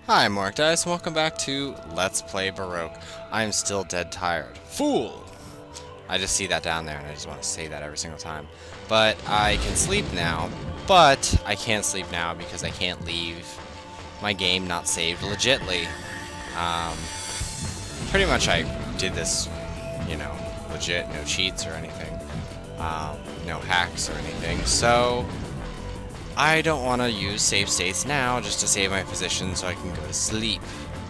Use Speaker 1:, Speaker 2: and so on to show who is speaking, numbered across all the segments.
Speaker 1: Hi, I'm Mark Dice, and welcome back to Let's Play Baroque. I'm still dead tired. Fool! I just see that down there, and I just want to say that every single time. But I can sleep now, but I can't sleep now because I can't leave my game not saved legitly. Pretty much I did this, legit, no cheats or anything. No hacks or anything, so I don't want to use save states now just to save my position so I can go to sleep.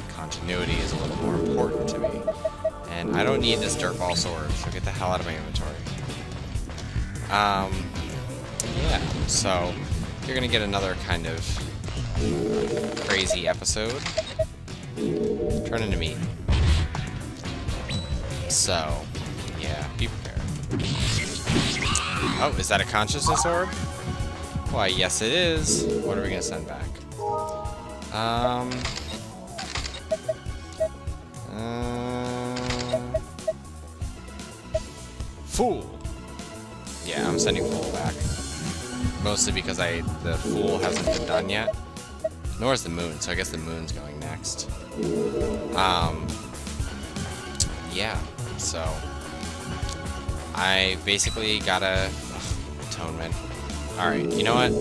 Speaker 1: Continuity is a little more important to me. And I don't need this dirtball sword, so get the hell out of my inventory. Yeah, so you're gonna get another kind of crazy episode. Turn into me. So, yeah, be prepared. Oh, is that a consciousness orb? Why, yes it is. What are we gonna send back? Fool! Yeah, I'm sending Fool back. Mostly because the Fool hasn't been done yet. Nor is the Moon, so I guess the Moon's going next. Yeah, so I basically gotta... Atonement. Alright, you know what?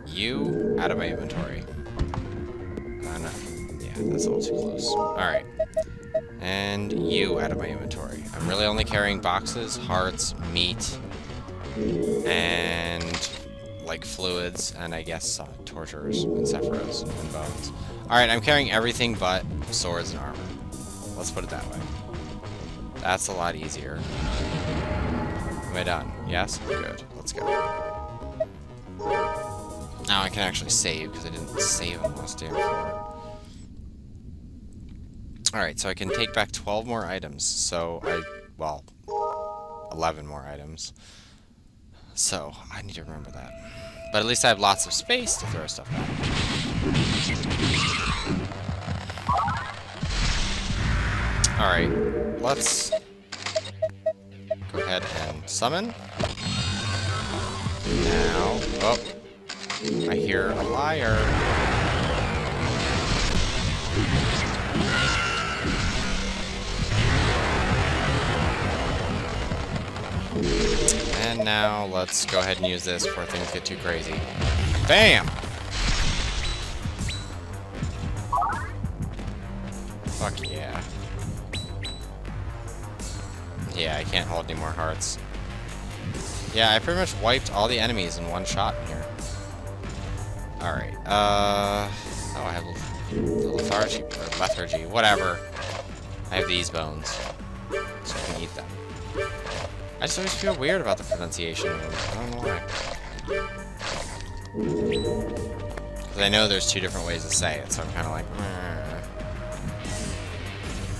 Speaker 1: You out of my inventory. No. Yeah, that's a little too close. Alright. And you out of my inventory. I'm really only carrying boxes, hearts, meat, and like fluids, and I guess torturers and sephiros and bones. Alright, I'm carrying everything but swords and armor. Let's put it that way. That's a lot easier. Am I done? Yes? Good. Let's go. Now I can actually save, because I didn't save on last day before. Alright, so I can take back 12 more items. So, 11 more items. So, I need to remember that. But at least I have lots of space to throw stuff back. Alright, let's go ahead and summon. Now, oh, I hear a liar. And now let's go ahead and use this before things get too crazy. Bam! Fuck yeah. Yeah, I can't hold any more hearts. Yeah, I pretty much wiped all the enemies in one shot in here. Alright, oh, I have lethargy, or lethargy, whatever. I have these bones, so I can eat them. I just always feel weird about the pronunciation of them. I don't know why. Because I know there's two different ways to say it, so I'm kind of like,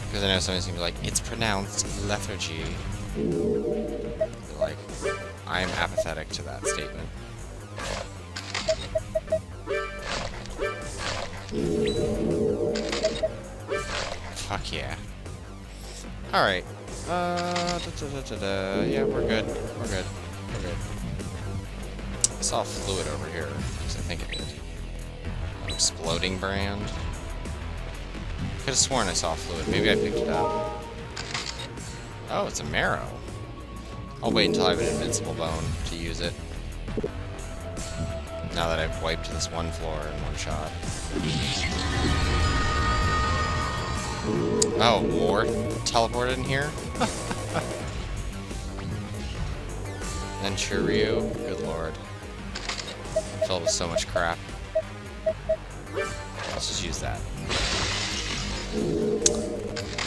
Speaker 1: because I know somebody's gonna be like, it's pronounced lethargy. Like, I am apathetic to that statement. Fuck yeah. Alright. Yeah, we're good. We're good. We're good. I saw fluid over here, because I think it did. Exploding brand. Could have sworn I saw fluid. Maybe I picked it up. Oh, it's a marrow. I'll wait until I have an invincible bone to use it. Now that I've wiped this one floor in one shot. Oh, more teleported in here? And Chiryu, good lord. I'm filled with so much crap. Let's just use that.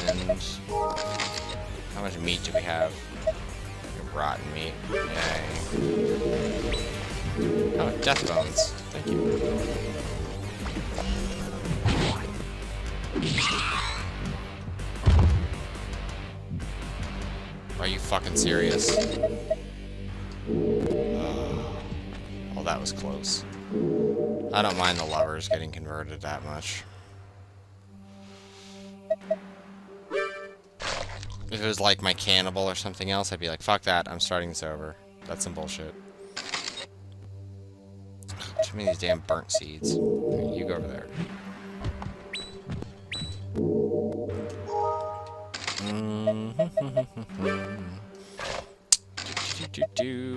Speaker 1: And how much meat do we have? Rotten meat. Yay. Oh, death bones. Thank you. Are you fucking serious? Well, that was close. I don't mind the lovers getting converted that much. If it was like my cannibal or something else, I'd be like, fuck that, I'm starting this over. That's some bullshit. Too many of these damn burnt seeds. Here, you go over there.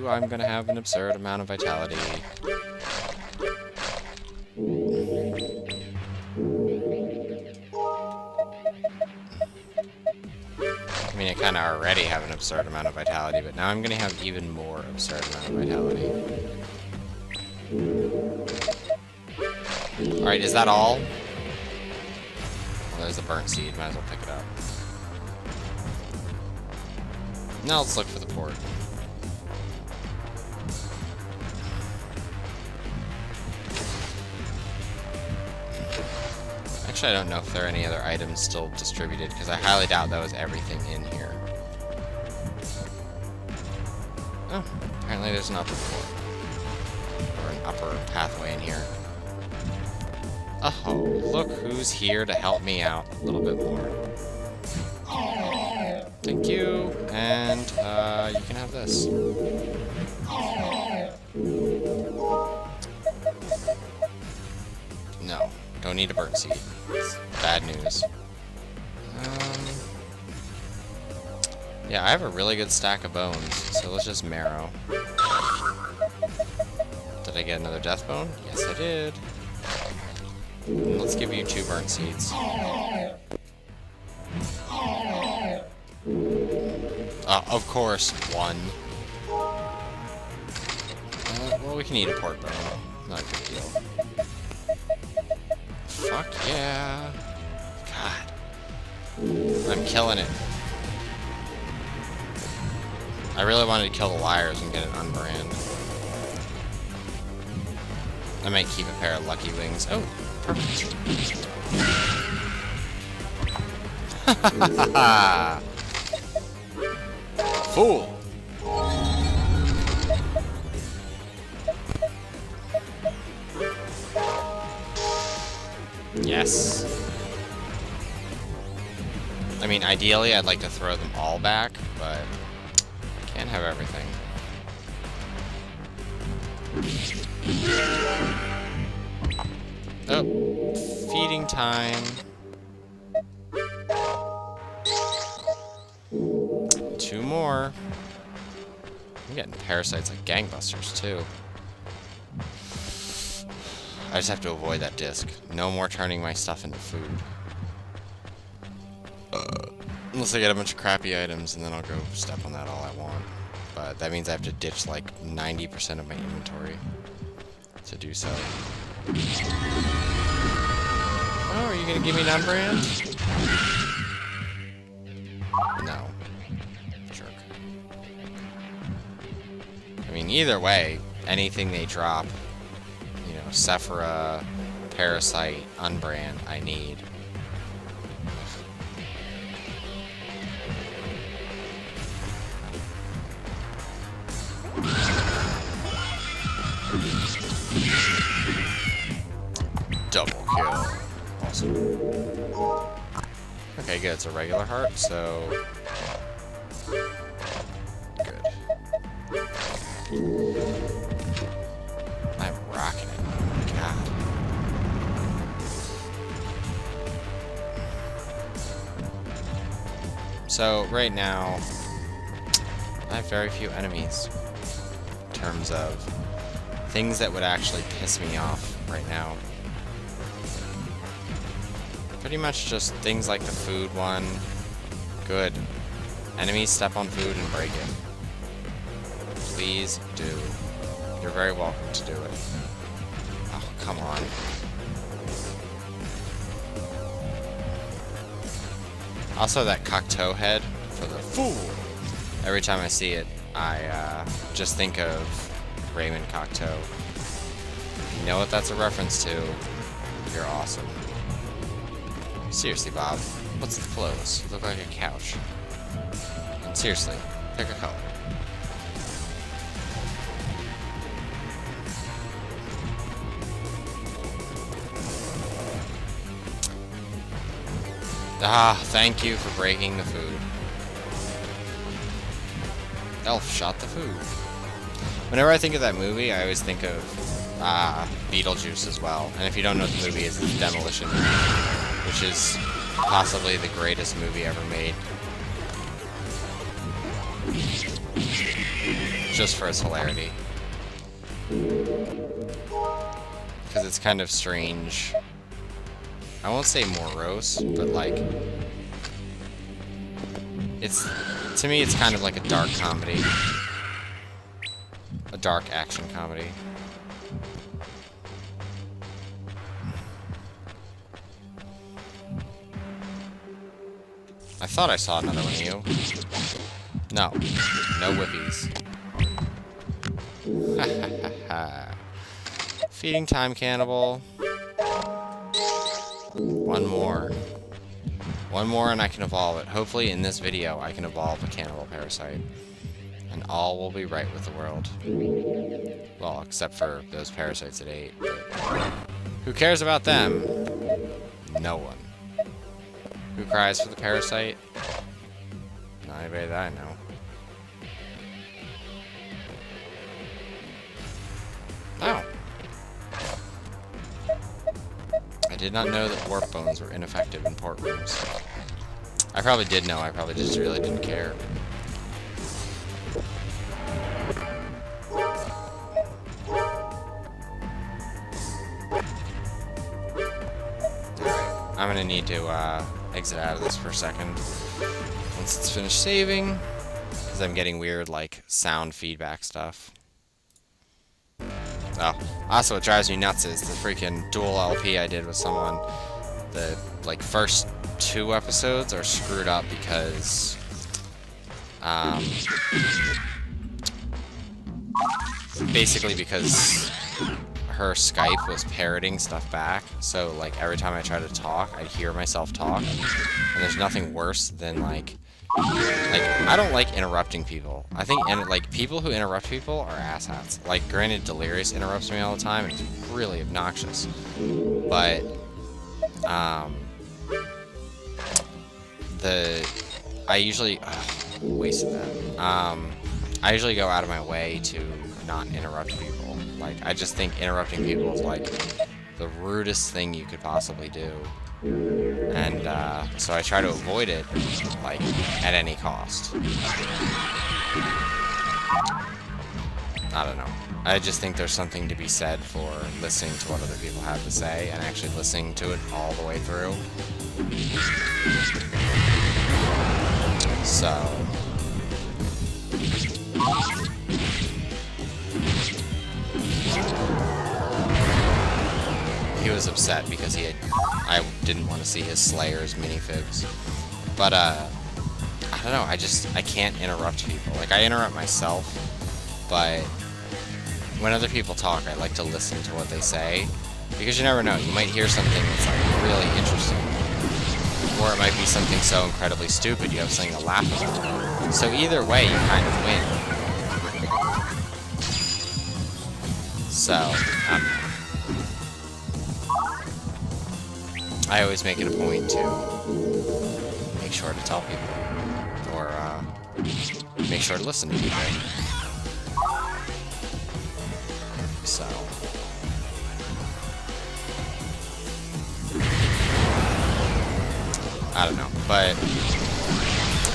Speaker 1: I'm gonna have an absurd amount of vitality. I mean, I kind of already have an absurd amount of vitality, but now I'm gonna have even more absurd amount of vitality. Alright, is that all? Well, there's the burnt seed. Might as well pick it up. Now let's look for the port. Actually, I don't know if there are any other items still distributed, because I highly doubt that was everything in here. Oh, apparently there's an upper port. Or an upper pathway in here. Oh, look who's here to help me out a little bit more. Thank you, and you can have this. No, don't need a burnt seed. It's bad news. Yeah, I have a really good stack of bones, so let's just marrow. Did I get another death bone? Yes, I did. Let's give you 2 burnt seeds. Of course, 1. Well, we can eat a pork bone. Not a big deal. Fuck yeah. God. I'm killing it. I really wanted to kill the liars and get an unbrand. I might keep a pair of lucky wings. Oh, perfect. Fool! Yes. I mean, ideally, I'd like to throw them all back, but can't have everything. Oh, feeding time. 2 more. I'm getting parasites like gangbusters, too. I just have to avoid that disc. No more turning my stuff into food. Unless I get a bunch of crappy items, and then I'll go step on that all I want. But that means I have to ditch like 90% of my inventory to do so. Oh, are you gonna give me an unbrand? No. Jerk. I mean, either way, anything they drop, you know, Sephora, Parasite, Unbrand, I need. Double kill. Awesome. Okay, good. It's a regular heart, so... Good. I'm rocking it. God. So, right now, I have very few enemies. In terms of things that would actually piss me off right now. Pretty much just things like the food one. Good. Enemies step on food and break it. Please do. You're very welcome to do it. Oh, come on. Also, that Cocteau head for the fool. Every time I see it, I just think of Raymond Cocteau. If you know what that's a reference to, you're awesome. Seriously, Bob, what's the clothes? You look like a couch. And seriously, pick a color. Ah, thank you for breaking the food. Elf shot the food. Whenever I think of that movie, I always think of Beetlejuice as well. And if you don't know what the movie is, it's Demolition Man, which is possibly the greatest movie ever made. Just for its hilarity. Because it's kind of strange. I won't say morose, but like... To me, it's kind of like a dark comedy. A dark action comedy. I thought I saw another one of you. No. No whippies. Ha ha ha ha. Feeding time, cannibal. One more. One more and I can evolve it. Hopefully in this video I can evolve a cannibal parasite. And all will be right with the world. Well, except for those parasites it ate. But who cares about them? No one. Who cries for the parasite? Not anybody that I know. Oh. I did not know that warp bones were ineffective in port rooms. I probably did know, I probably just really didn't care. Alright, I'm gonna need to exit out of this for a second. Once it's finished saving, because I'm getting weird, like, sound feedback stuff. Oh, also what drives me nuts is the freaking dual LP I did with someone. The, like, first 2 episodes are screwed up because, basically because her Skype was parroting stuff back, so, like, every time I try to talk, I hear myself talk, and there's nothing worse than, like, I don't like interrupting people. I think, like, people who interrupt people are asshats. Like, granted, Delirious interrupts me all the time, and it's really obnoxious. But, I usually, wasted that. I usually go out of my way to not interrupt people. Like, I just think interrupting people is, like, the rudest thing you could possibly do. And, so I try to avoid it, like, at any cost. I don't know. I just think there's something to be said for listening to what other people have to say and actually listening to it all the way through. So... he was upset because I didn't want to see his Slayer's minifibs. But, I don't know, I can't interrupt people. Like, I interrupt myself, but when other people talk, I like to listen to what they say, because you never know, you might hear something that's, like, really interesting, or it might be something so incredibly stupid you have something to laugh about. So either way, you kind of win. So, I don't know. I always make it a point to make sure to tell people, or make sure to listen to people. So, I don't know, but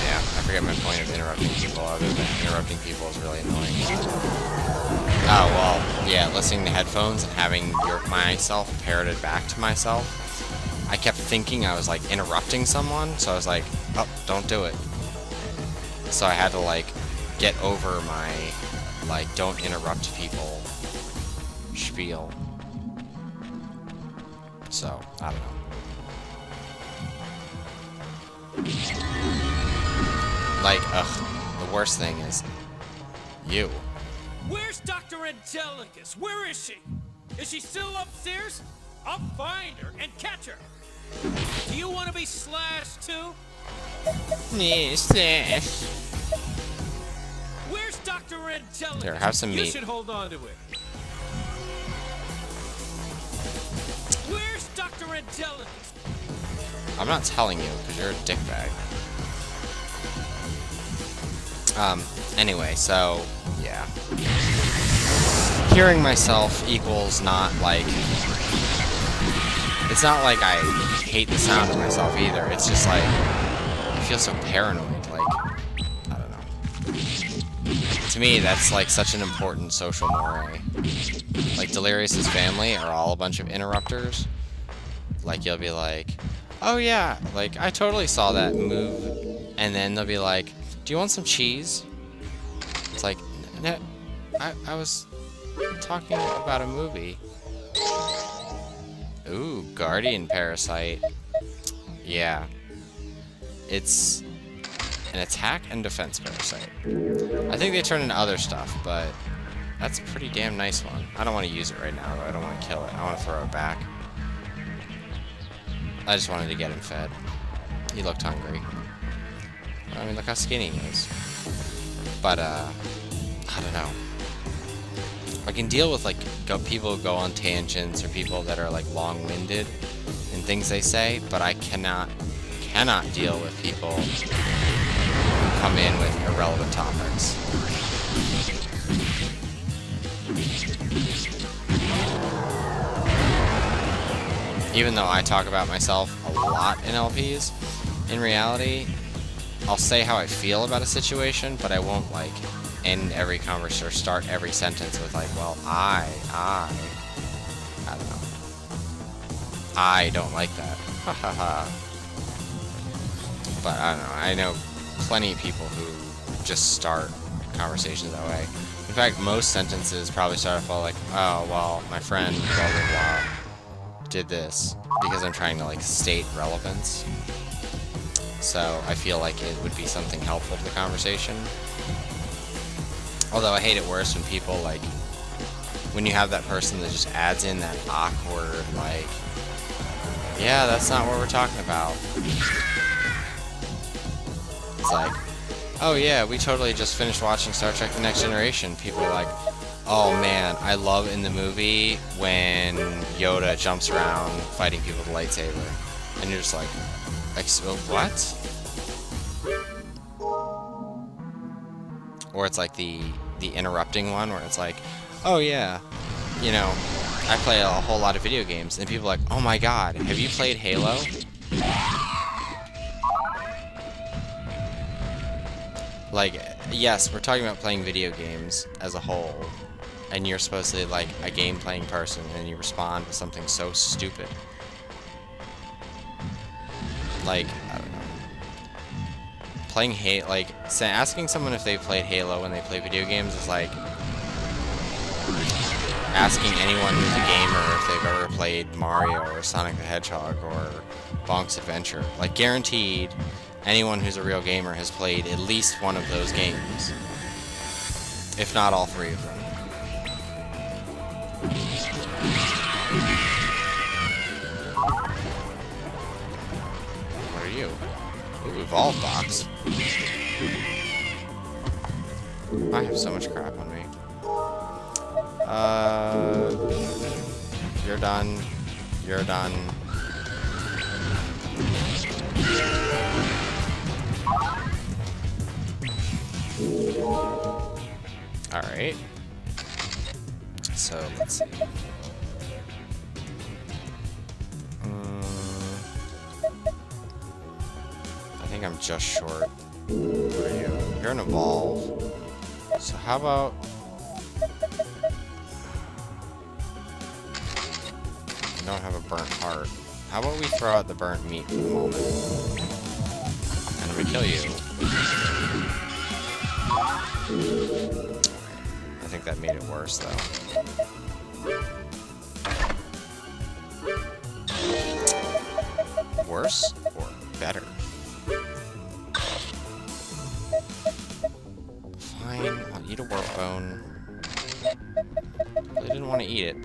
Speaker 1: yeah, I forget my point of interrupting people, other than interrupting people is really annoying. Oh, well, yeah, listening to headphones and having myself parroted back to myself. I kept thinking I was, like, interrupting someone, so I was like, oh, don't do it. So I had to, like, get over my, like, don't interrupt people spiel. So, I don't know. Like, ugh, the worst thing is you.
Speaker 2: Where's Dr. Angelicus? Where is she? Is she still upstairs? I'll find her and catch her. Do you want to be slashed too?
Speaker 1: Slash.
Speaker 2: Where's Dr. Angelicus?
Speaker 1: Here, have some meat.
Speaker 2: You should hold on to it. Where's Dr. Angelicus?
Speaker 1: I'm not telling you, because you're a dickbag. Anyway, so, yeah. hearing myself equals not like... It's not like I hate the sound of myself either. It's just like, I feel so paranoid. Like, I don't know. To me, that's like such an important social mores. Like, Delirious's family are all a bunch of interrupters. Like, you'll be like, oh yeah, like, I totally saw that move. And then they'll be like, do you want some cheese? It's like, no, I was talking about a movie. Ooh, Guardian Parasite. Yeah. It's an attack and defense parasite. I think they turn into other stuff, but that's a pretty damn nice one. I don't want to use it right now, though. I don't want to kill it. I want to throw it back. I just wanted to get him fed. He looked hungry. I mean, look how skinny he is. But, I don't know. I can deal with, like, people who go on tangents or people that are, like, long-winded in things they say, but I cannot deal with people who come in with irrelevant topics. Even though I talk about myself a lot in LPs, in reality, I'll say how I feel about a situation, but I won't, like, end every conversation or start every sentence with, like, well, I don't know. I don't like that. Ha ha ha. But I don't know. I know plenty of people who just start conversations that way. In fact, most sentences probably start off all like, oh, well, my friend, blah, blah, blah, did this, because I'm trying to, like, state relevance. So I feel like it would be something helpful to the conversation. Although I hate it worse when people, like, when you have that person that just adds in that awkward, like, yeah, that's not what we're talking about. It's like, oh yeah, we totally just finished watching Star Trek The Next Generation. People are like, oh man, I love in the movie when Yoda jumps around fighting people with a lightsaber. And you're just like, what? Or it's like the interrupting one where it's like, oh yeah, you know, I play a whole lot of video games, and people are like, oh my god, have you played Halo? Like, yes, we're talking about playing video games as a whole, and you're supposedly like a game-playing person, and you respond with something so stupid. Like, I don't know. Playing Halo, like, asking someone if they've played Halo when they play video games is like asking anyone who's a gamer if they've ever played Mario or Sonic the Hedgehog or Bonk's Adventure. Like, guaranteed, anyone who's a real gamer has played at least one of those games, if not all three of them. What are you? Ooh, Evolve Box. I have so much crap on me. You're done. You're done. Alright. So, let's see. I think I'm just short. What are you? You're an Evolve. So how about... I don't have a burnt heart. How about we throw out the burnt meat for the moment? And we kill you. I think that made it worse, though. Worse or better? Fine, I'll eat a warp bone. Really didn't want to eat it.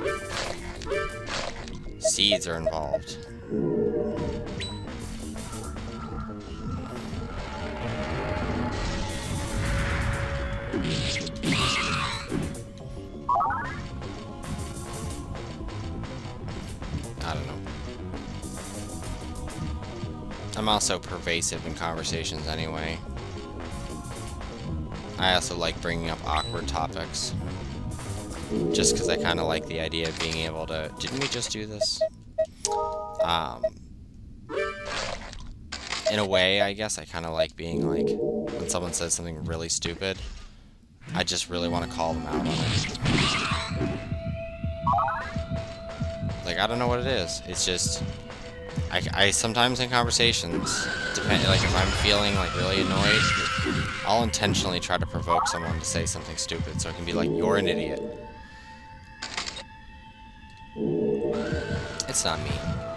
Speaker 1: Seeds are involved. I don't know. I'm also pervasive in conversations anyway. I also like bringing up awkward topics. just because I kind of like the idea of being able to... Didn't we just do this? In a way, I guess, I kind of like being like, when someone says something really stupid, I just really want to call them out on it. Like, I don't know what it is. It's just... I sometimes in conversations, like if I'm feeling like really annoyed, I'll intentionally try to provoke someone to say something stupid, so it can be like, you're an idiot. It's not me.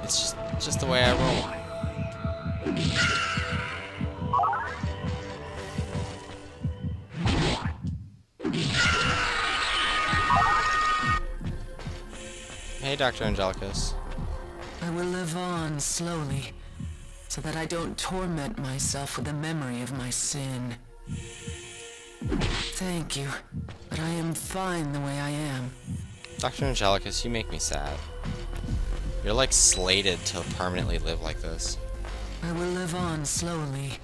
Speaker 1: It's just the way I roll. Hey, Dr. Angelicus.
Speaker 3: I will live on slowly, so that I don't torment myself with the memory of my sin. Thank you, but I am fine the way I am.
Speaker 1: Dr. Angelicus, you make me sad. You're like slated to permanently live like this.
Speaker 3: I will live on slowly,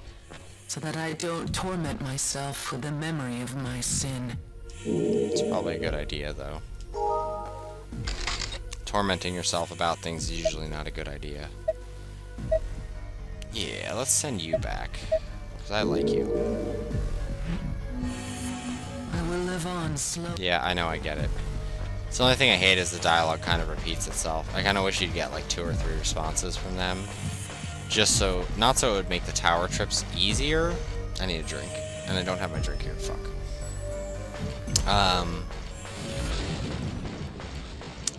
Speaker 3: so that I don't torment myself with the memory of my sin.
Speaker 1: It's probably a good idea, though. Tormenting yourself about things is usually not a good idea. Yeah, let's send you back, because I like you.
Speaker 3: I will live on slowly.
Speaker 1: Yeah, I know, I get it. So the only thing I hate is the dialogue kind of repeats itself. I kind of wish you'd get like 2 or 3 responses from them. Just so, not so it would make the tower trips easier. I need a drink, and I don't have my drink here, fuck.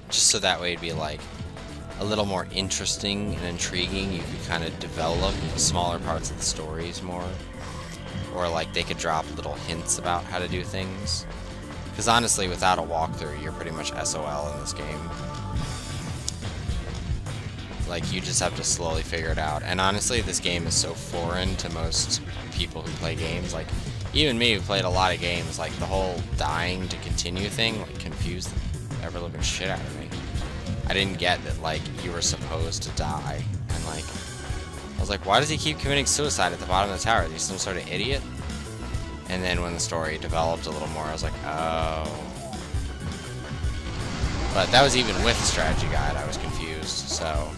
Speaker 1: Just so that way it'd be like a little more interesting and intriguing. You could kind of develop smaller parts of the stories more. Or like they could drop little hints about how to do things. Because honestly, without a walkthrough, you're pretty much SOL in this game. Like, you just have to slowly figure it out. And honestly, this game is so foreign to most people who play games. Like, even me who played a lot of games, like, the whole dying to continue thing, like, confused the ever-living shit out of me. I didn't get that, like, you were supposed to die. And, like, I was like, why does he keep committing suicide at the bottom of the tower? Is he some sort of idiot? And then when the story developed a little more, I was like, oh. But that was even with the strategy guide, I was confused, so...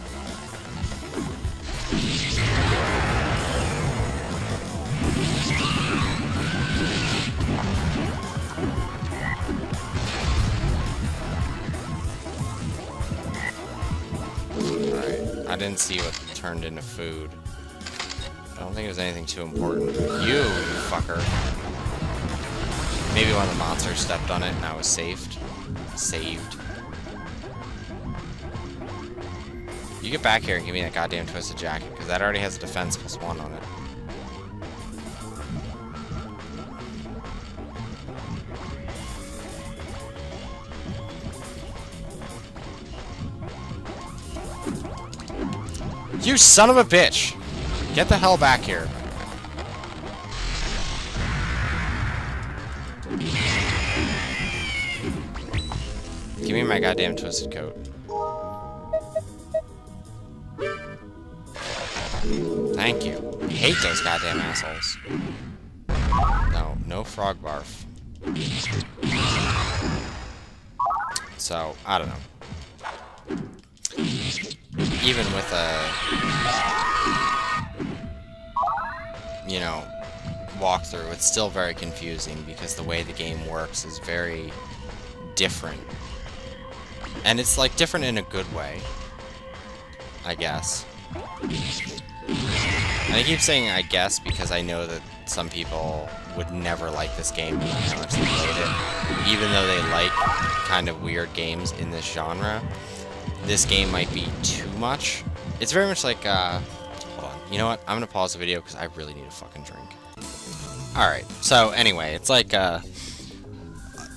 Speaker 1: Alright, I didn't see what turned into food. I don't think it was anything too important. You fucker. Maybe one of the monsters stepped on it and I was saved. You get back here and give me that goddamn twisted jacket, because that already has a defense +1 on it. You son of a bitch! Get the hell back here. Give me my goddamn twisted coat. Thank you. I hate those goddamn assholes. No frog barf. So, I don't know. Even with a, you know, walkthrough, it's still very confusing because the way the game works is very different. And it's like different in a good way, I guess. And I keep saying I guess because I know that some people would never like this game no matter how much they played it. Even though they like kind of weird games in this genre, this game might be too much. It's very much like, hold on. You know what? I'm gonna pause the video because I really need a fucking drink. Alright, so anyway, it's like,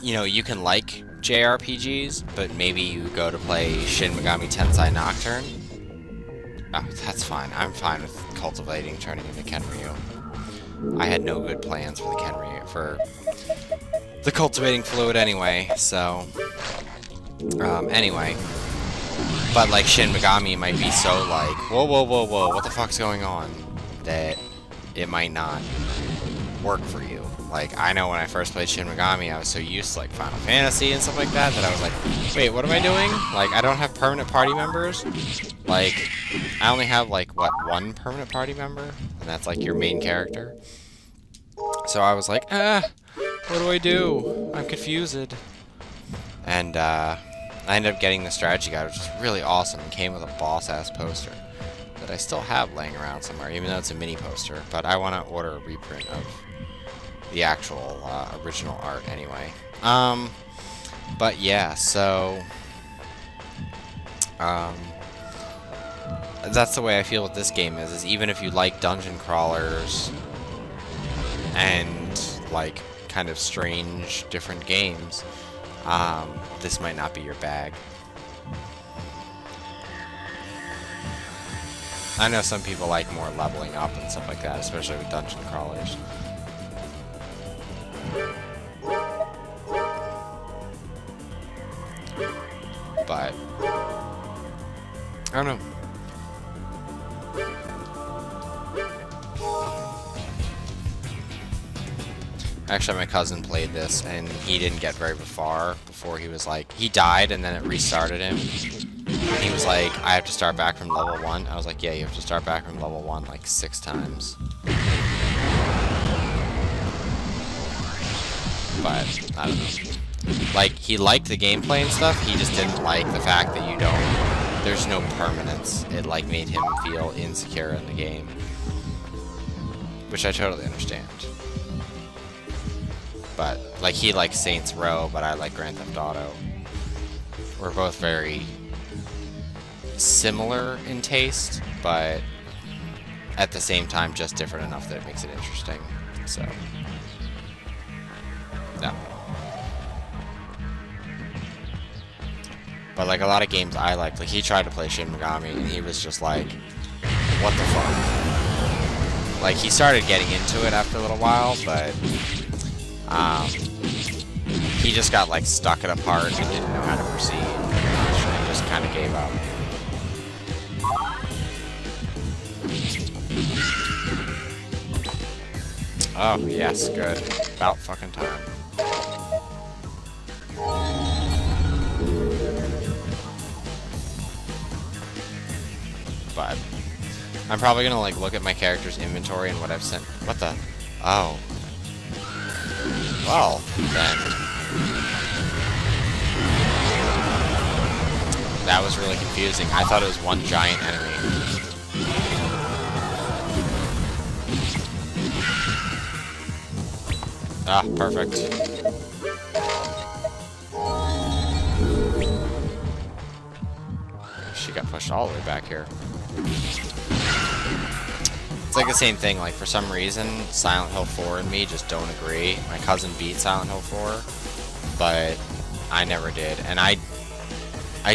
Speaker 1: you know, you can like JRPGs, but maybe you go to play Shin Megami Tensei Nocturne. Oh, that's fine. I'm fine with cultivating turning into Kenryu. I had no good plans for the Kenryu, for the cultivating fluid anyway, so... anyway. But, like, Shin Megami might be so, like, whoa, what the fuck's going on? That it might not. work for you. Like, I know when I first played Shin Megami, I was so used to, like, Final Fantasy and stuff like that, that I was like, wait, what am I doing? Like, I don't have permanent party members? Like, I only have, like, what, one permanent party member? And that's, like, your main character. So I was like, what do I do? I'm confused. And, I ended up getting the strategy guide, which is really awesome. It came with a boss-ass poster that I still have laying around somewhere, even though it's a mini poster. But I want to order a reprint of the actual original art anyway. But yeah, so that's the way I feel with this game is even if you like dungeon crawlers and like kind of strange different games, this might not be your bag. I know some people like more leveling up and stuff like that, especially with dungeon crawlers. But I don't know. Actually, my cousin played this, and he didn't get very far before he was like, he died, and then it restarted him. And he was like, I have to start back from level 1. I was like, yeah, you have to start back from level 1 like 6 times. But, I don't know. Like, he liked the gameplay and stuff, he just didn't like the fact that you don't, there's no permanence. It, like, made him feel insecure in the game. Which I totally understand. But, like, he likes Saints Row, but I like Grand Theft Auto. We're both very similar in taste, but at the same time just different enough that it makes it interesting. So, yeah. But like a lot of games I like he tried to play Shin Megami and he was just like, what the fuck? Like he started getting into it after a little while, but he just got like stuck at a part and didn't know how to proceed and just kind of gave up. Oh, yes, good. About fucking time. But I'm probably gonna like look at my character's inventory and what I've sent. What the? Oh. Well, then. That was really confusing. I thought it was one giant enemy. Ah, perfect. She got pushed all the way back here. It's like the same thing, like for some reason, Silent Hill 4 and me just don't agree. My cousin beat Silent Hill 4, but I never did. And I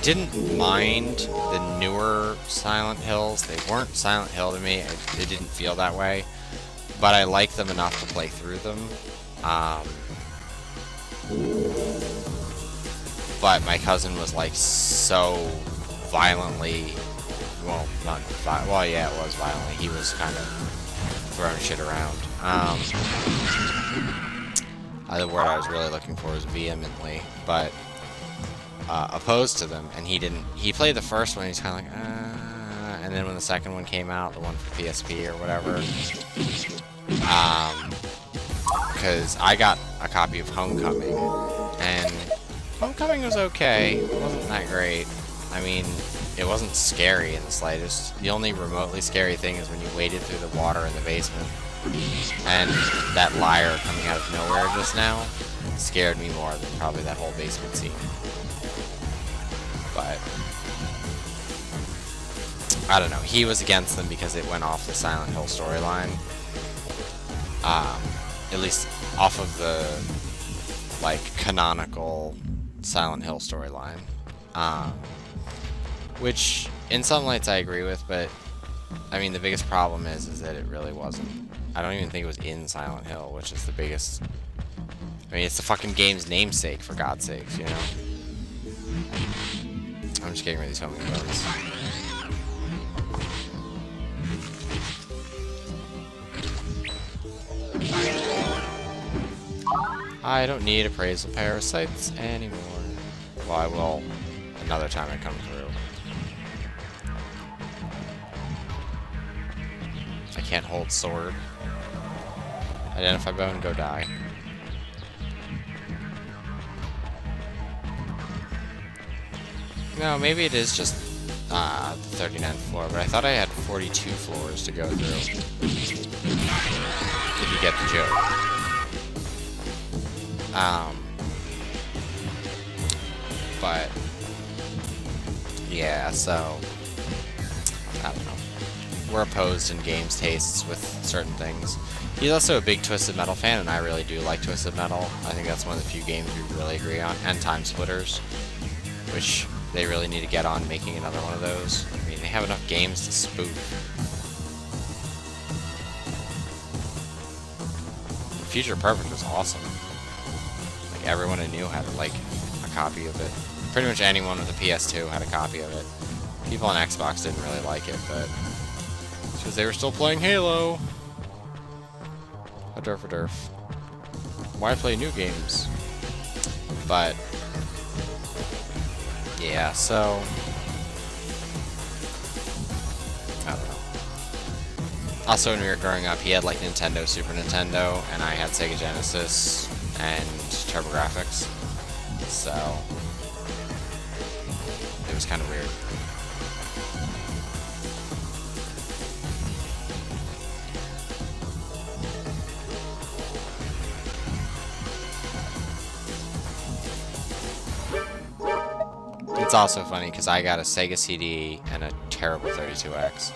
Speaker 1: didn't mind the newer Silent Hills. They weren't Silent Hill to me. It didn't feel that way. But I liked them enough to play through them. But my cousin was like so violently, well, not violent, well, yeah, it was violently. He was kind of throwing shit around. The word I was really looking for was vehemently, but opposed to them. And he played the first one, he's kind of like, and then when the second one came out, the one for PSP or whatever, because I got a copy of Homecoming, and Homecoming was okay. It wasn't that great. I mean, it wasn't scary in the slightest. The only remotely scary thing is when you waded through the water in the basement, and that liar coming out of nowhere just now scared me more than probably that whole basement scene. But I don't know. He was against them because it went off the Silent Hill storyline. At least off of the, like, canonical Silent Hill storyline. Which, in some lights, I agree with, but, I mean, the biggest problem is that it really wasn't. I don't even think it was in Silent Hill, which is the biggest... I mean, it's the fucking game's namesake, for God's sakes, you know? I'm just getting rid of these homing bones. I don't need appraisal parasites anymore. Well, I will another time I come through. I can't hold sword. Identify bone, go die. No, maybe it is just the 39th floor, but I thought I had 42 floors to go through. If you get the joke. But yeah, so I don't know. We're opposed in games tastes with certain things. He's also a big Twisted Metal fan, and I really do like Twisted Metal. I think that's one of the few games we really agree on. And Time Splitters, which they really need to get on making another one of those. I mean, they have enough games to spoof. Future Perfect was awesome. Like, everyone I knew had, like, a copy of it. Pretty much anyone with a PS2 had a copy of it. People on Xbox didn't really like it, but it's because they were still playing Halo. A derf. Why play new games? But yeah, so I don't know. Also, when we were growing up, he had like Nintendo, Super Nintendo, and I had Sega Genesis and TurboGrafx. So it was kind of weird. It's also funny because I got a Sega CD and a terrible 32X.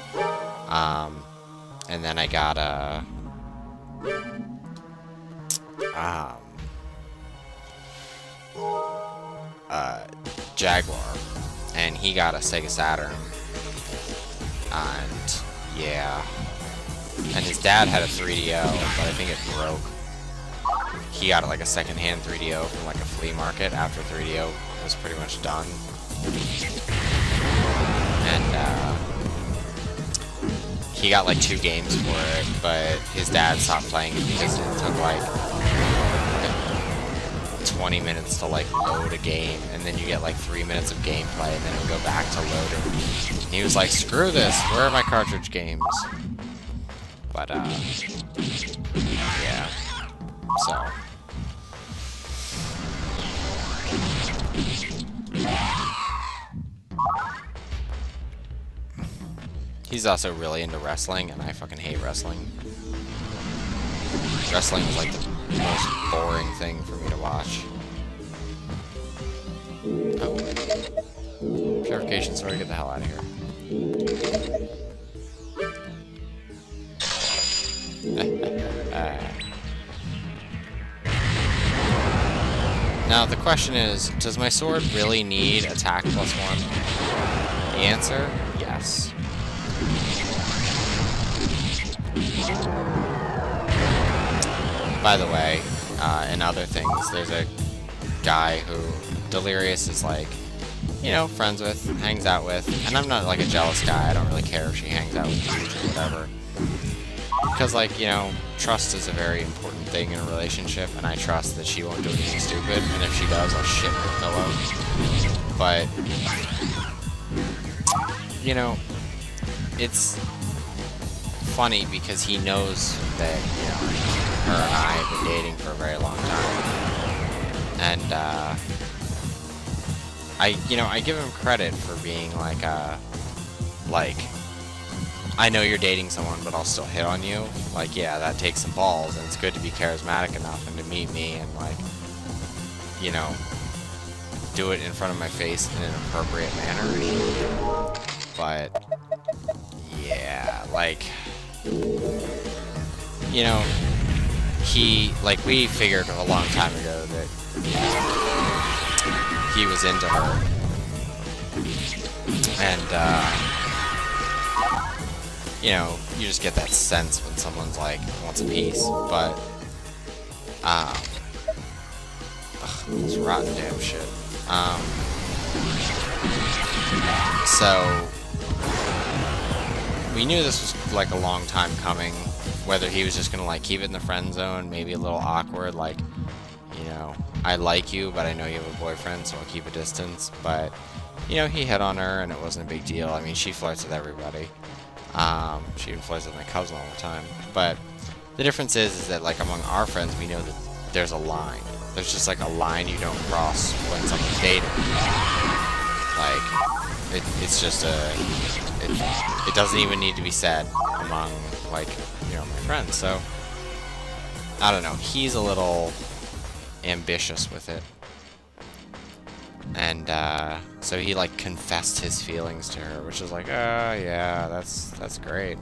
Speaker 1: And then I got a Jaguar, and he got a Sega Saturn. And yeah, and his dad had a 3DO, but I think it broke. He got like a second-hand 3DO from like a flea market after 3DO was pretty much done. And he got like 2 games for it, but his dad stopped playing it because it took like 20 minutes to like load a game, and then you get like 3 minutes of gameplay, and then it would go back to loading. And he was like, "Screw this! Where are my cartridge games?" But yeah. So. He's also really into wrestling, and I fucking hate wrestling. Wrestling is like the most boring thing for me to watch. Oh. Purification, sorry, get the hell out of here. Now, the question is, does my sword really need attack +1? The answer, yes. By the way, in other things, there's a guy who Delirious is like, you know, friends with, hangs out with, and I'm not like a jealous guy. I don't really care if she hangs out with dudes or whatever. Because, like, you know, trust is a very important thing in a relationship, and I trust that she won't do anything stupid, and if she does, I'll shit her pillow. But, you know, it's funny because he knows that, you know, her and I have been dating for a very long time. And, I give him credit for being like, I know you're dating someone, but I'll still hit on you. Like, yeah, that takes some balls, and it's good to be charismatic enough and to meet me and, like, you know, do it in front of my face in an appropriate manner. But, yeah, like, you know, we figured a long time ago that he was into her. And, you know, you just get that sense when someone's like, wants a piece, but, this rotten damn shit. So, we knew this was, like, a long time coming, whether he was just gonna, like, keep it in the friend zone, maybe a little awkward, like, you know, I like you, but I know you have a boyfriend, so I'll keep a distance. But, you know, he hit on her, and it wasn't a big deal. I mean, she flirts with everybody. She even flirts with my cousin all the time. But the difference is that, like, among our friends, we know that there's a line. There's just, like, a line you don't cross when someone's dating. Like, it's just it doesn't even need to be said among, like, you know, my friends. So, I don't know. He's a little ambitious with it. And, so he, like, confessed his feelings to her, which is like, yeah, that's great.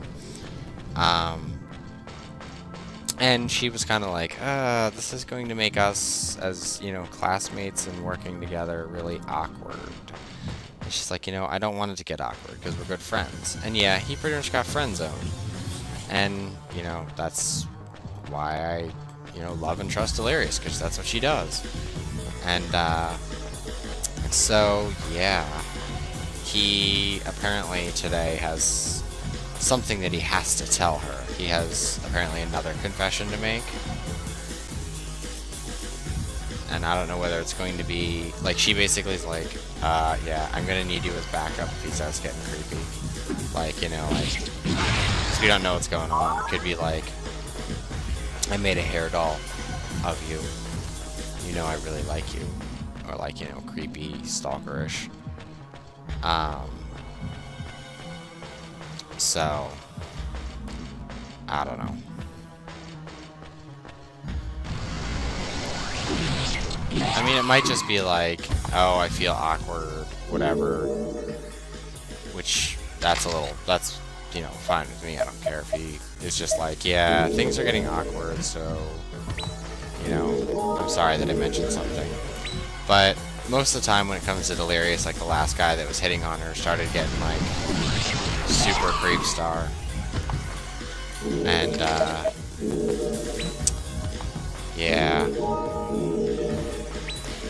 Speaker 1: And she was kind of like, this is going to make us, as, you know, classmates and working together, really awkward. And she's like, you know, I don't want it to get awkward, because we're good friends. And yeah, he pretty much got friend zoned. And, you know, that's why I, you know, love and trust Delirious, because that's what she does. And so, yeah, he apparently today has something that he has to tell her. He has apparently another confession to make. And I don't know whether it's going to be, like, she basically is like, yeah, I'm going to need you as backup if he starts getting creepy. Like, you know, like, because we don't know what's going on. It could be like, I made a hair doll of you. You know I really like you. Or like, you know, creepy, stalkerish. So, I don't know. I mean, it might just be like, oh, I feel awkward, whatever. Which, that's, you know, fine with me. I don't care if he is just like, yeah, things are getting awkward, so, you know, I'm sorry that I mentioned something. But most of the time when it comes to Delirious, like the last guy that was hitting on her started getting, like, super creep star. And, yeah.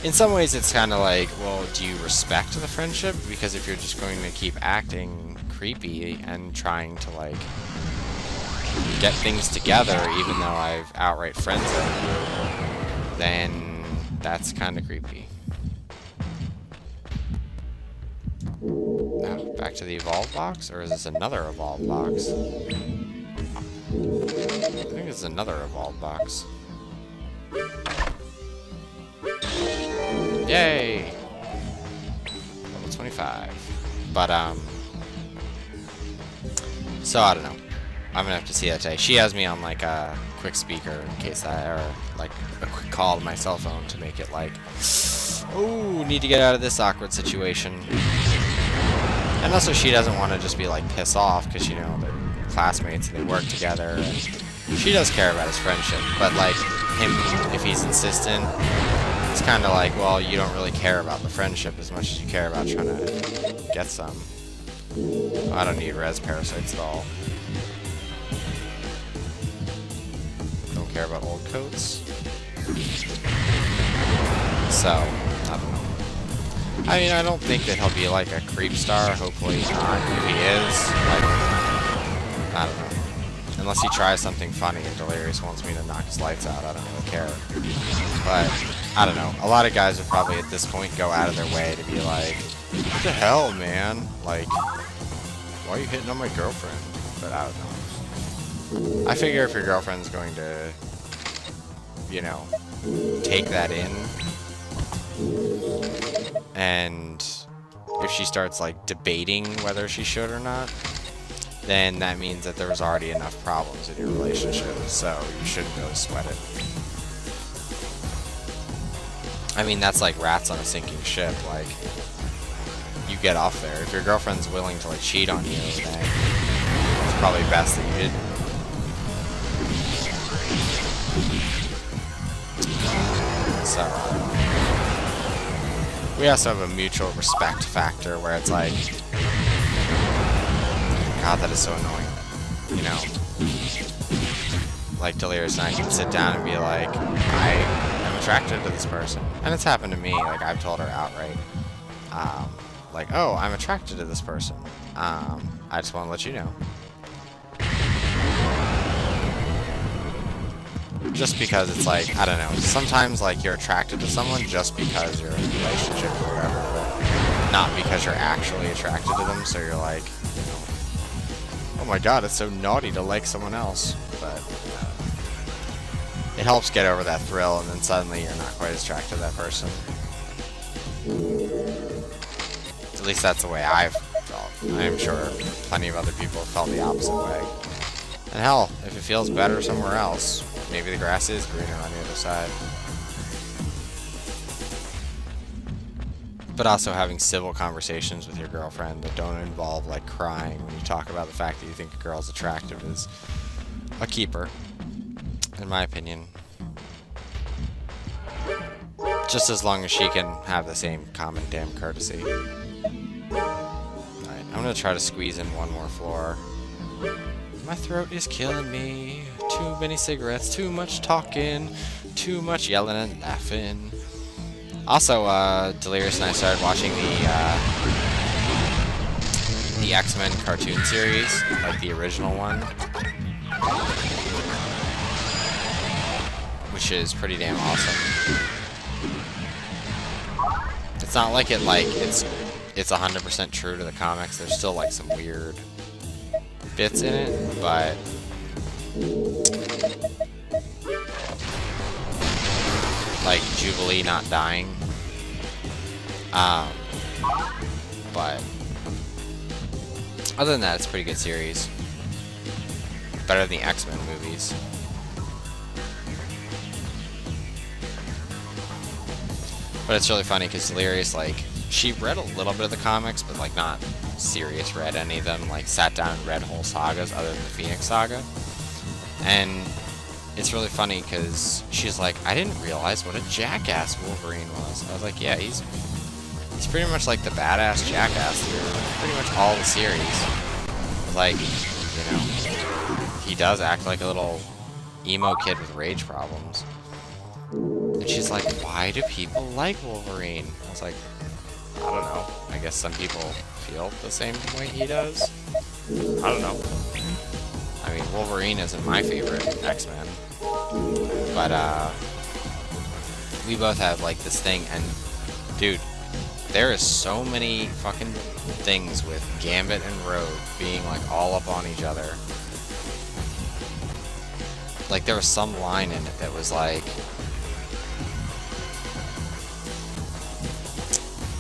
Speaker 1: In some ways it's kind of like, well, do you respect the friendship? Because if you're just going to keep acting creepy and trying to, like, get things together, even though I've outright friend-zoned you, then that's kind of creepy. Now, back to the evolve box? Or is this another evolve box? I think it's another evolve box. Yay! Level 25. But, so I don't know. I'm gonna have to see that today. She has me on, like, a quick speaker in case or, like, a quick call to my cell phone to make it like, oh, need to get out of this awkward situation. And also she doesn't want to just be, like, piss off, because, you know, they're classmates and they work together, and she does care about his friendship, but, like, him, if he's insistent, it's kind of like, well, you don't really care about the friendship as much as you care about trying to get some. I don't need res parasites at all. Don't care about old coats. So, I don't know. I mean, I don't think that he'll be like a creep star. Hopefully not. If he is, like, I don't know. Unless he tries something funny and Delirious wants me to knock his lights out, I don't really care. But, I don't know. A lot of guys would probably at this point go out of their way to be like, what the hell, man? Like, why are you hitting on my girlfriend? But I don't know. I figure if your girlfriend's going to, you know, take that in, and if she starts, like, debating whether she should or not, then that means that there was already enough problems in your relationship, so you shouldn't really sweat it. I mean, that's like rats on a sinking ship. Like, you get off there. If your girlfriend's willing to, like, cheat on you, then it's probably best that you didn't. So, we also have a mutual respect factor where it's like, God, that is so annoying. You know, like Delirious and I can sit down and be like, I am attracted to this person. And it's happened to me. Like, I've told her outright, like, oh, I'm attracted to this person. I just want to let you know. Just because it's like, I don't know, sometimes like you're attracted to someone just because you're in a relationship or whatever, but not because you're actually attracted to them, so you're like, you know, oh my god, it's so naughty to like someone else. But it helps get over that thrill, and then suddenly you're not quite as attracted to that person. At least that's the way I've felt. I'm sure plenty of other people have felt the opposite way. And hell, if it feels better somewhere else, maybe the grass is greener on the other side. But also having civil conversations with your girlfriend that don't involve like crying when you talk about the fact that you think a girl's attractive is a keeper, in my opinion. Just as long as she can have the same common damn courtesy. Alright, I'm gonna try to squeeze in one more floor. My throat is killing me. Too many cigarettes, too much talking, too much yelling and laughing. Also, Delirious and I started watching the X-Men cartoon series, like the original one, which is pretty damn awesome. It's not like it's 100% true to the comics. There's still like some weird bits in it, but like Jubilee not dying. But other than that, it's a pretty good series. Better than the X-Men movies. But it's really funny because Delirious, like, she read a little bit of the comics, but like not serious read any of them. Like sat down and read whole sagas other than the Phoenix Saga. And it's really funny because she's like, I didn't realize what a jackass Wolverine was. I was like, yeah, he's pretty much like the badass jackass through pretty much all the series. Like, you know, he does act like a little emo kid with rage problems. And she's like, why do people like Wolverine? I was like, I don't know. I guess some people feel the same way he does. I don't know. I mean, Wolverine isn't my favorite X-Men. But, we both have, like, this thing, and, dude, there is so many fucking things with Gambit and Rogue being, like, all up on each other. Like, there was some line in it that was, like,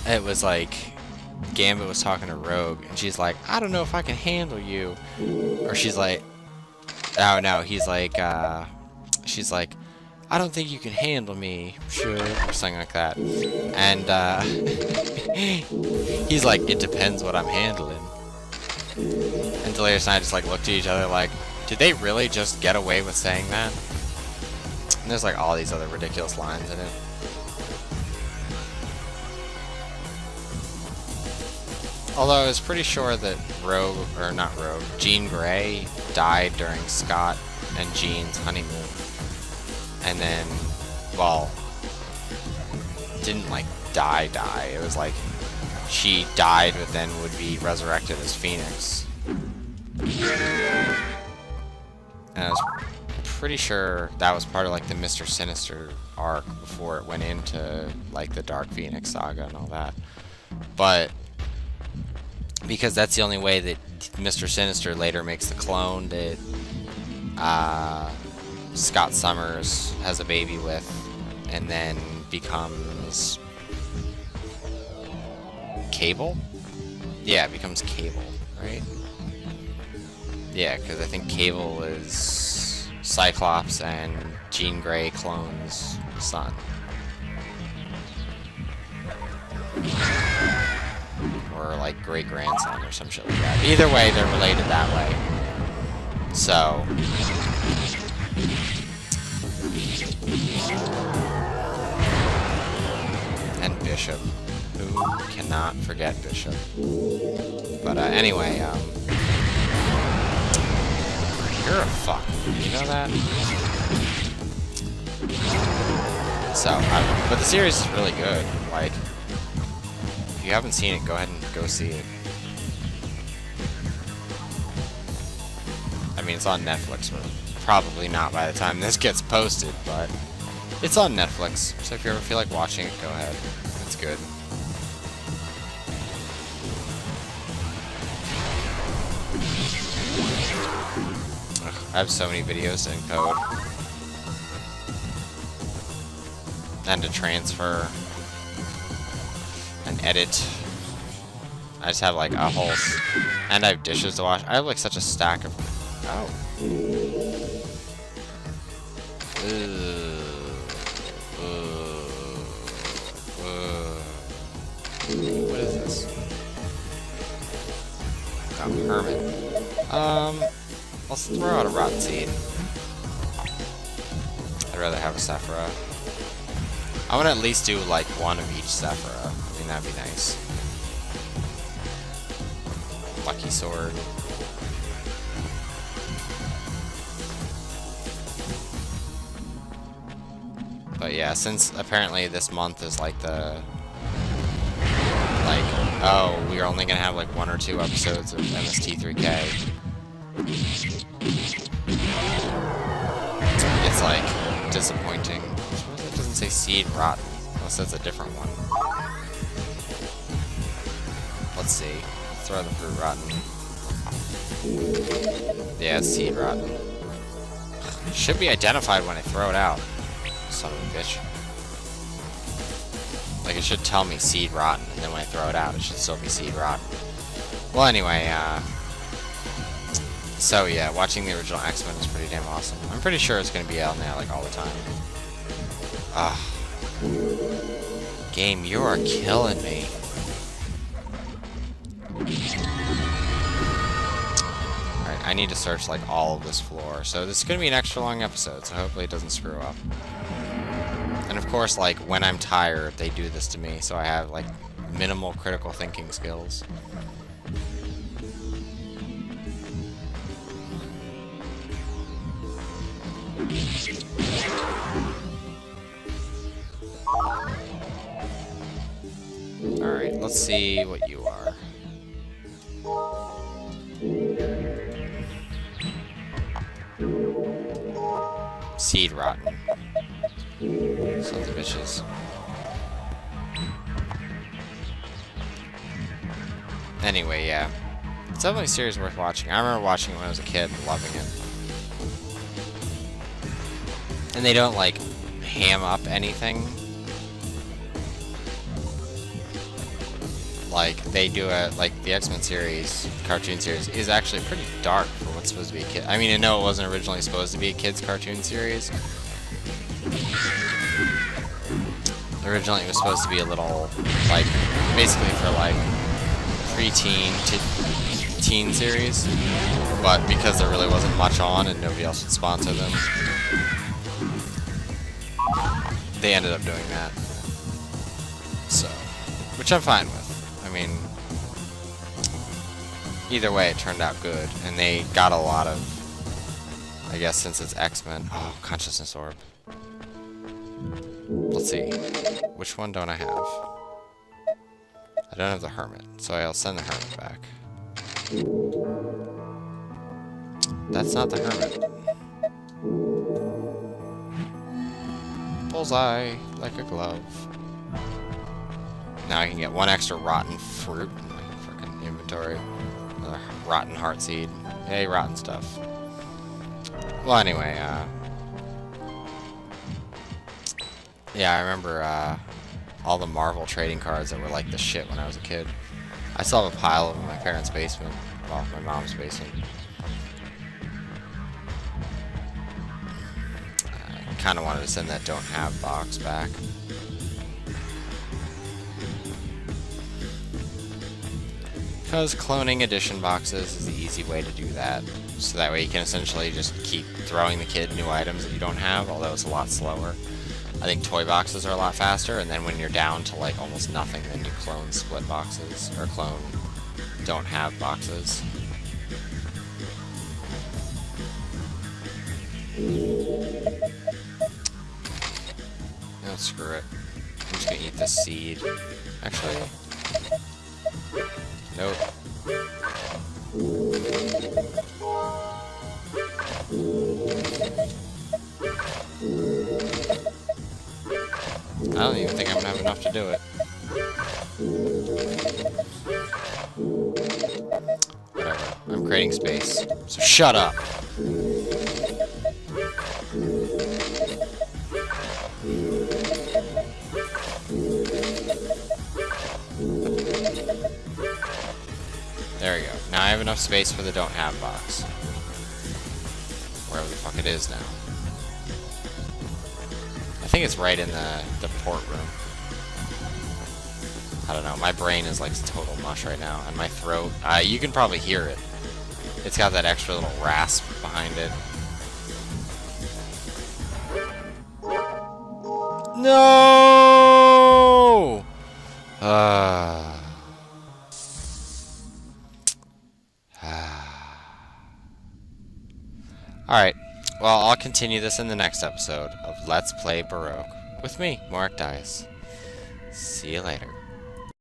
Speaker 1: it was like Gambit was talking to Rogue, and she's like, I don't know if I can handle you. Or she's like, oh no, he's like, she's like, I don't think you can handle me, sure, or something like that. And he's like, it depends what I'm handling. And Delirious and I just like looked at each other like, did they really just get away with saying that? And there's like all these other ridiculous lines in it. Although I was pretty sure that Jean Grey died during Scott and Jean's honeymoon. And then, well, didn't like die. It was like she died but then would be resurrected as Phoenix. And I was pretty sure that was part of like the Mr. Sinister arc before it went into like the Dark Phoenix saga and all that. But because that's the only way that Mr. Sinister later makes the clone that Scott Summers has a baby with, and then becomes Cable? Yeah, it becomes Cable, right? Yeah, because I think Cable is Cyclops and Jean Grey clone's son. Or like great-grandson or some shit like that. Either way, they're related that way. So and Bishop. Who cannot forget Bishop? But anyway, you're a fuck. You know that? So, but the series is really good. Like, if you haven't seen it, go ahead and go see it. I mean, it's on Netflix for Probably not by the time this gets posted, but it's on Netflix, so if you ever feel like watching it, go ahead. It's good. Ugh, I have so many videos to encode. And to transfer. And edit. I just have like a whole... And I have dishes to wash. I have like such a stack of... Oh. What is this? Oh, hermit. Let's throw out a rotten seed. I'd rather have a Sephira. I want to at least do like one of each Sephira. I mean, that'd be nice. Lucky sword. But yeah, since apparently this month is like the... Like, oh, we're only gonna have like 1 or 2 episodes of MST3K. It's like disappointing. Suppose it doesn't say seed rotten, unless that's a different one. Let's see. Throw the fruit rotten. Yeah, it's seed rotten. It should be identified when I throw it out. Son of a bitch. Like, it should tell me seed rotten, and then when I throw it out, it should still be seed rotten. Well, anyway, so yeah, watching the original X-Men is pretty damn awesome. I'm pretty sure it's gonna be out now, like, all the time. Game, you are killing me. Alright, I need to search, like, all of this floor. So this is gonna be an extra long episode, so hopefully it doesn't screw up. And of course, like, when I'm tired, they do this to me, so I have, like, minimal critical thinking skills. Alright, let's see what you are. Seed rotten. Sons of bitches. Anyway, yeah. It's definitely a series worth watching. I remember watching it when I was a kid and loving it. And they don't, like, ham up anything. Like, they do a, like, the X-Men series, cartoon series, is actually pretty dark for what's supposed to be a kid. I mean, I know it wasn't originally supposed to be a kid's cartoon series. Originally, it was supposed to be a little, like, basically for, like, pre-teen to teen series. But because there really wasn't much on and nobody else would sponsor them, they ended up doing that. So, which I'm fine with. I mean, either way, it turned out good. And they got a lot of, I guess, since it's X-Men. Oh, Consciousness Orb. Let's see. Which one don't I have? I don't have the Hermit, so I'll send the Hermit back. That's not the Hermit. Bullseye, like a glove. Now I can get 1 extra rotten fruit in my freaking inventory. Another rotten heart seed. Yay, rotten stuff. Well, anyway, yeah, I remember all the Marvel trading cards that were like the shit when I was a kid. I still have a pile of them in my parents' basement. Well, my mom's basement. I kind of wanted to send that don't have box back. Because cloning edition boxes is the easy way to do that. So that way you can essentially just keep throwing the kid new items that you don't have, although it's a lot slower. I think toy boxes are a lot faster, and then when you're down to like almost nothing, then you clone split boxes, or clone don't have boxes. No, screw it. I'm just gonna eat this seed. Actually, nope. have to do it. Whatever. I'm creating space. So shut up! There we go. Now I have enough space for the don't have box. Wherever the fuck it is now. I think it's right in the port room. I don't know. My brain is like total mush right now. And my throat, you can probably hear it. It's got that extra little rasp behind it. No! Alright, well, I'll continue this in the next episode of Let's Play Baroque with me, Mark Dice. See you later.